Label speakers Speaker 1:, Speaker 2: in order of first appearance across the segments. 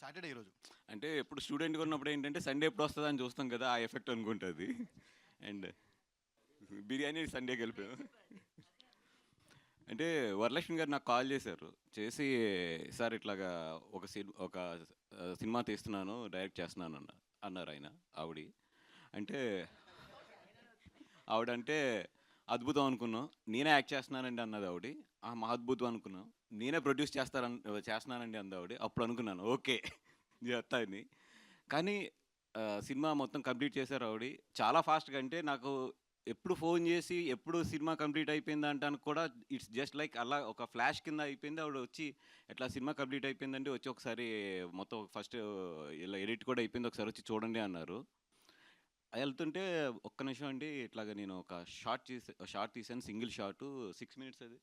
Speaker 1: Saturday ఈరోజు.
Speaker 2: అంటే ఎప్పుడు స్టూడెంట్గా ఉన్నప్పుడు ఏంటంటే సండే ఎప్పుడు వస్తుందా అని చూస్తాం కదా, ఆ ఎఫెక్ట్ అనుకుంటుంది. అండ్ బిర్యానీ సండే కలిపాము. అంటే వరలక్ష్మి గారు నాకు కాల్ చేశారు, చేసి సార్ ఇట్లాగా ఒక సినిమా తీస్తున్నాను, డైరెక్ట్ చేస్తున్నాను అన్నారు ఆయన. అంటే ఆవిడంటే అద్భుతం అనుకున్నాం. నేనే యాక్ట్ చేస్తున్నానండి అన్నది ఆవిడ. మా అద్భుతం అనుకున్నాం. నేనే ప్రొడ్యూస్ చేస్తున్నానండి అంది ఆవిడ. అప్పుడు అనుకున్నాను ఓకే చేస్తా అని. కానీ సినిమా మొత్తం కంప్లీట్ చేశారు ఆవిడ చాలా ఫాస్ట్గా. అంటే నాకు ఎప్పుడు ఫోన్ చేసి ఎప్పుడు సినిమా కంప్లీట్ అయిపోయింది అంటానికి కూడా ఇట్స్ జస్ట్ లైక్ అలా ఒక ఫ్లాష్ కింద అయిపోయింది. ఆవిడ వచ్చి ఎట్లా సినిమా కంప్లీట్ అయిపోయిందండి, వచ్చి ఒకసారి మొత్తం ఫస్ట్ ఇలా ఎడిట్ కూడా అయిపోయింది, ఒకసారి వచ్చి చూడండి అన్నారు. వెళ్తుంటే ఒక్క నిమిషం అండి, ఇట్లాగా నేను ఒక షార్ట్ తీసాను, సింగిల్ షాటు 6 minutes, అది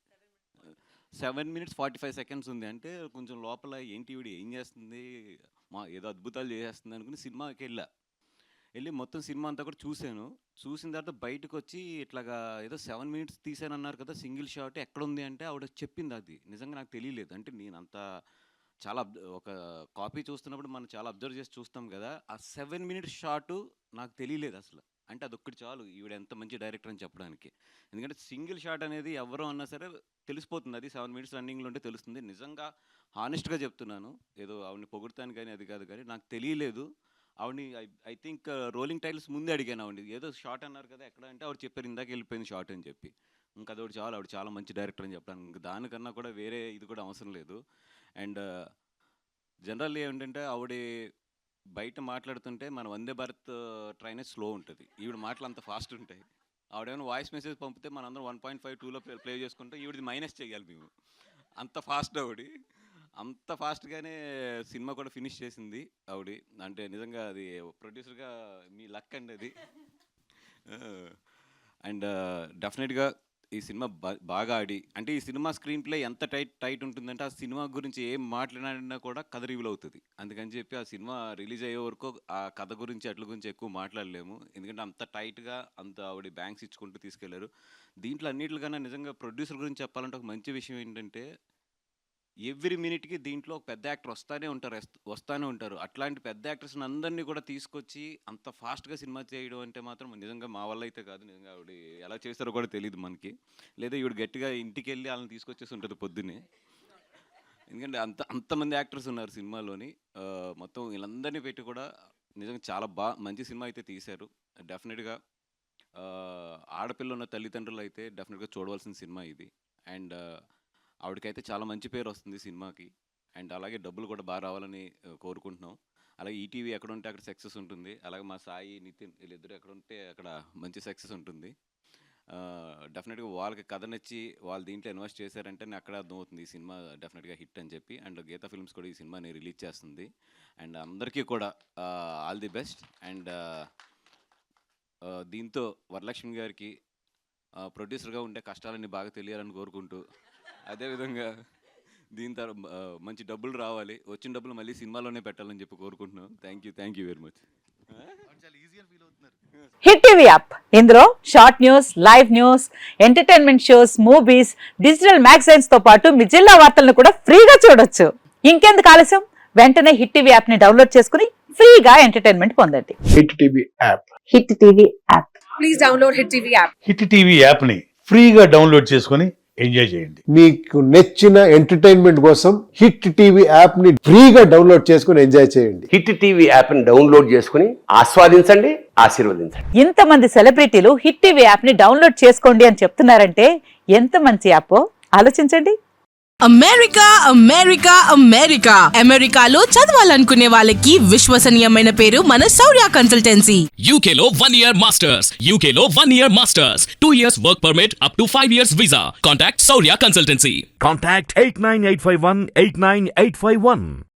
Speaker 2: 7 minutes 45 seconds ఉంది. అంటే కొంచెం లోపల ఏంటి ఈవిడ ఏం చేస్తుంది, ఏదో అద్భుతాలు చేసేస్తుంది అనుకుని సినిమాకి వెళ్ళి మొత్తం సినిమా అంతా కూడా చూశాను. చూసిన తర్వాత బయటకు వచ్చి ఇట్లాగా ఏదో 7 minutes తీసాను అన్నారు కదా సింగిల్ షాట్, ఎక్కడుంది అంటే ఆవిడ చెప్పింది. అది నిజంగా నాకు తెలియలేదు. అంటే నేను అంత చాలా ఒక కాపీ చూస్తున్నప్పుడు మనం చాలా అబ్జర్వ్ చేసి చూస్తాం కదా, ఆ 7 minutes షాటు నాకు తెలియలేదు అసలు. అంటే అదొక్కటి చాలు ఈవిడ ఎంత మంచి డైరెక్టర్ అని చెప్పడానికి. ఎందుకంటే సింగిల్ షాట్ అనేది ఎవరో అన్నా సరే తెలిసిపోతుంది, అది 7 minutes రన్నింగ్లో ఉంటే తెలుస్తుంది. నిజంగా హానెస్ట్గా చెప్తున్నాను, ఏదో ఆవిడని పొగుడుతాను కానీ అది కాదు, కానీ నాకు తెలియలేదు. ఆవిడని ఐ థింక్ రోలింగ్ టైల్స్ ముందే అడిగాను ఆవిడ, ఏదో షార్ట్ అన్నారు కదా ఎక్కడ అంటే ఆవిడ చెప్పారు ఇందాక వెళ్ళిపోయింది షార్ట్ అని చెప్పి. ఇంకా అదొకటి చాలు, ఆవిడ చాలా మంచి డైరెక్టర్ అని చెప్పడానికి. ఇంకా దానికన్నా కూడా వేరే ఇది కూడా అవసరం లేదు. అండ్ జనరల్లీ ఏంటంటే ఆవిడ బయట మాట్లాడుతుంటే మన వందే భారత్ ట్రైన్ స్లో ఉంటుంది, ఈవిడ మాటలు అంత ఫాస్ట్ ఉంటాయి. ఆవిడేమైనా వాయిస్ మెసేజ్ పంపితే మనందరం 1.5 2లో ప్లే చేసుకుంటే ఈవిడది మైనస్ చేయాలి మేము, అంత ఫాస్ట్ ఆవిడ. అంత ఫాస్ట్గానే సినిమా కూడా ఫినిష్ చేసింది ఆవిడ. అంటే నిజంగా అది ప్రొడ్యూసర్గా మీ లక్ అండి అది. అండ్ డెఫినెట్గా ఈ సినిమా బాగా ఆడి, అంటే ఈ సినిమా స్క్రీన్ ప్లే ఎంత టైట్ ఉంటుందంటే ఆ సినిమా గురించి ఏం మాట్లాడినా కూడా కథ రివీల్ అవుతుంది. అందుకని చెప్పి ఆ సినిమా రిలీజ్ అయ్యే వరకు ఆ కథ గురించి అట్ల గురించి ఎక్కువ మాట్లాడలేము, ఎందుకంటే అంత టైట్గా అంత ఆవిడ బ్యాంక్స్ ఇచ్చుకుంటూ తీసుకెళ్లారు. దీంట్లో అన్నిటికన్నా నిజంగా ప్రొడ్యూసర్ గురించి చెప్పాలంటే ఒక మంచి విషయం ఏంటంటే ఎవ్రీ మినిట్కి దీంట్లో ఒక పెద్ద యాక్టర్ వస్తానే ఉంటారు. అట్లాంటి పెద్ద యాక్టర్స్ని అందరినీ కూడా తీసుకొచ్చి అంత ఫాస్ట్గా సినిమా చేయడం అంటే మాత్రం నిజంగా మా వల్ల అయితే కాదు. నిజంగా ఆవిడ ఎలా చేస్తారో కూడా తెలియదు మనకి, లేదా ఈవిడ గట్టిగా ఇంటికి వెళ్ళి వాళ్ళని తీసుకొచ్చేసి ఉంటుంది పొద్దున్నే. ఎందుకంటే అంతమంది యాక్టర్స్ ఉన్నారు సినిమాలోని, మొత్తం వీళ్ళందరినీ పెట్టి కూడా నిజంగా చాలా మంచి సినిమా అయితే తీశారు. డెఫినెట్గా ఆడపిల్ల ఉన్న తల్లిదండ్రులు అయితే డెఫినెట్గా చూడవలసిన సినిమా ఇది. అండ్ ఆవిడకైతే చాలా మంచి పేరు వస్తుంది సినిమాకి. అండ్ అలాగే డబ్బులు కూడా బాగా రావాలని కోరుకుంటున్నాం. అలాగే ఈటీవీ ఎక్కడ ఉంటే అక్కడ సక్సెస్ ఉంటుంది, అలాగే మా సాయి నితిన్ వీళ్ళిద్దరు ఎక్కడ ఉంటే అక్కడ మంచి సక్సెస్ ఉంటుంది. డెఫినెట్గా వాళ్ళకి కథ నచ్చి వాళ్ళు దీంట్లో ఇన్వెస్ట్ చేశారంటే అక్కడ అర్థమవుతుంది ఈ సినిమా డెఫినెట్గా హిట్ అని చెప్పి. అండ్ గీతా ఫిల్మ్స్ కూడా ఈ సినిమాని రిలీజ్ చేస్తుంది. అండ్ అందరికీ కూడా ఆల్ ది బెస్ట్. అండ్ దీంతో వరలక్ష్మి గారికి ప్రొడ్యూసర్గా ఉండే కష్టాలన్నీ బాగా తెలియాలని కోరుకుంటూ, అదేవిధంగా దీని తర్వాత మంచి డబ్బులు రావాలి, వచ్చిన డబ్బులు మళ్ళీ సినిమాలోనే పెట్టాలని చెప్పి కోరుకుంటున్నాం. Thank you very much.
Speaker 3: Hit TV app, ఇందులో short news, live news, entertainment shows, movies, digital magazines తో పాటు మీ జిల్లా వార్తలను కూడా ఫ్రీగా చూడొచ్చు. ఇంకెందుకు ఆలస్యం, వెంటనే హిట్ టీవీ యాప్ ని డౌన్లోడ్ చేసుకుని ఫ్రీగా ఎంటర్టైన్మెంట్ పొందండి.
Speaker 4: Hit TV app,
Speaker 3: hit TV app, please download hit TV app.
Speaker 4: Hit TV app ని ఫ్రీగా డౌన్లోడ్ చేసుకుని ఎంజాయ్ చేయండి.
Speaker 5: మీకు నచ్చిన ఎంటర్టైన్మెంట్ కోసం హిట్ టీవీ యాప్ ని ఫ్రీగా డౌన్లోడ్ చేసుకుని ఎంజాయ్ చేయండి.
Speaker 6: హిట్ టీవీ యాప్ ని డౌన్లోడ్ చేసుకుని ఆస్వాదించండి, ఆశీర్వదించండి.
Speaker 3: ఇంతమంది సెలబ్రిటీలు హిట్ టీవీ యాప్ ని డౌన్లోడ్ చేసుకోండి అని చెప్తున్నారంటే ఎంత మంచి యాప్ ఆలోచించండి.
Speaker 7: అమెరికా అమెరికాలో చదవాలనుకునే వాళ్ళకి విశ్వసనీయమైన పేరు మన శౌర్య కన్సల్టెన్సీ.
Speaker 8: UK లో 1 year masters, UK లో 1 year masters, 2 years work permit up to 5 years visa. Contact Saurya Consultancy.
Speaker 9: Contact 89851 89851.